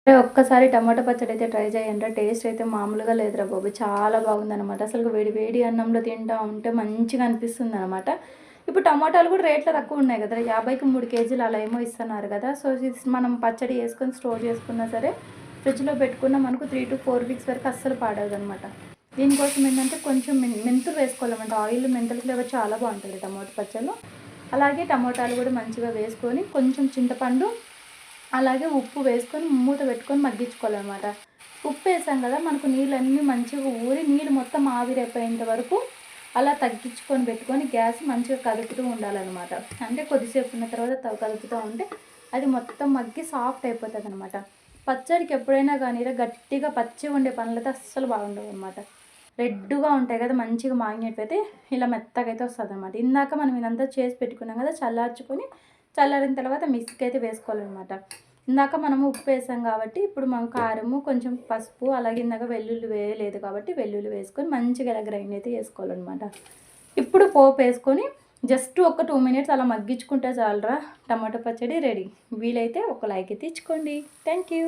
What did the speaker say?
అరే ఒక్కసారి టమాటా పచ్చడి అయితే ట్రై చేయండి. టేస్ట్ అయితే మామూలుగా లేదురా బాబు! చాలా బాగుందనమాట. అసలు వేడి వేడి అన్నంలో తింటా ఉంటే మంచిగా అనిపిస్తుందనమాట. ఇప్పుడు టమాటాలు కూడా రేట్లు తక్కువ ఉన్నాయి కదా! 50కి 3 కేజీలు అలా ఏమో ఇస్తున్నారు కదా! సో, మనం పచ్చడి చేసుకొని స్టోర్ చేసుకున్నా సరే ఫ్రిడ్జ్‌లో పెట్టుకున్న మనకు 3-4 వీక్స్ వరకు అస్సలు పాడవదనమాట. దీనికోసం ఏంటంటే కొంచెం మెంతులు వేసుకోవాలన్నమాట. ఆయిల్ మెంతుల ఫ్లేవర్ చాలా బాగుంటుంది టమాటా పచ్చడిలో. అలాగే టమాటాలు కూడా మంచిగా వేసుకొని కొంచెం చింతపండు అలాగే ఉప్పు వేసుకొని మూత పెట్టుకొని మగ్గించుకోవాలన్నమాట. ఉప్పు వేసాం కదా మనకు నీళ్ళన్నీ మంచిగా ఊరి నీళ్ళు మొత్తం ఆవిరైపోయేంత వరకు అలా తగ్గించుకొని పెట్టుకొని గ్యాస్ మంచిగా కదుపుతూ ఉండాలన్నమాట. అంటే కొద్దిసేపు ఉన్న తర్వాత కదుపుతూ ఉంటే అది మొత్తం మగ్గి సాఫ్ట్ అయిపోతుంది అనమాట. పచ్చడికి ఎప్పుడైనా కానీ గట్టిగా పచ్చిగా ఉండే పనులైతే అస్సలు బాగుండవు అనమాట. రెడ్గా ఉంటాయి కదా మంచిగా మాగినట్టయితే ఇలా మెత్తగా అయితే వస్తుంది అనమాట. ఇందాక మనం ఇదంతా చేసి పెట్టుకున్నాం కదా చల్లార్చుకొని చల్లారిన తర్వాత మిక్సీకి అయితే వేసుకోవాలన్నమాట. ఇందాక మనము ఉప్పు వేసాం కాబట్టి ఇప్పుడు మనం కారము కొంచెం పసుపు అలాగే ఇందాక వెల్లుల్లి వేయలేదు కాబట్టి వెల్లుల్లి వేసుకొని మంచిగా ఇలా గ్రైండ్ అయితే వేసుకోవాలన్నమాట. ఇప్పుడు పోపు వేసుకొని జస్ట్ ఒక 2 మినిట్స్ అలా మగ్గించుకుంటే చాలరా టమాటో పచ్చడి రెడీ. వీలైతే ఒక లైక్ అయితే ఇచ్చుకోండి. Thank you.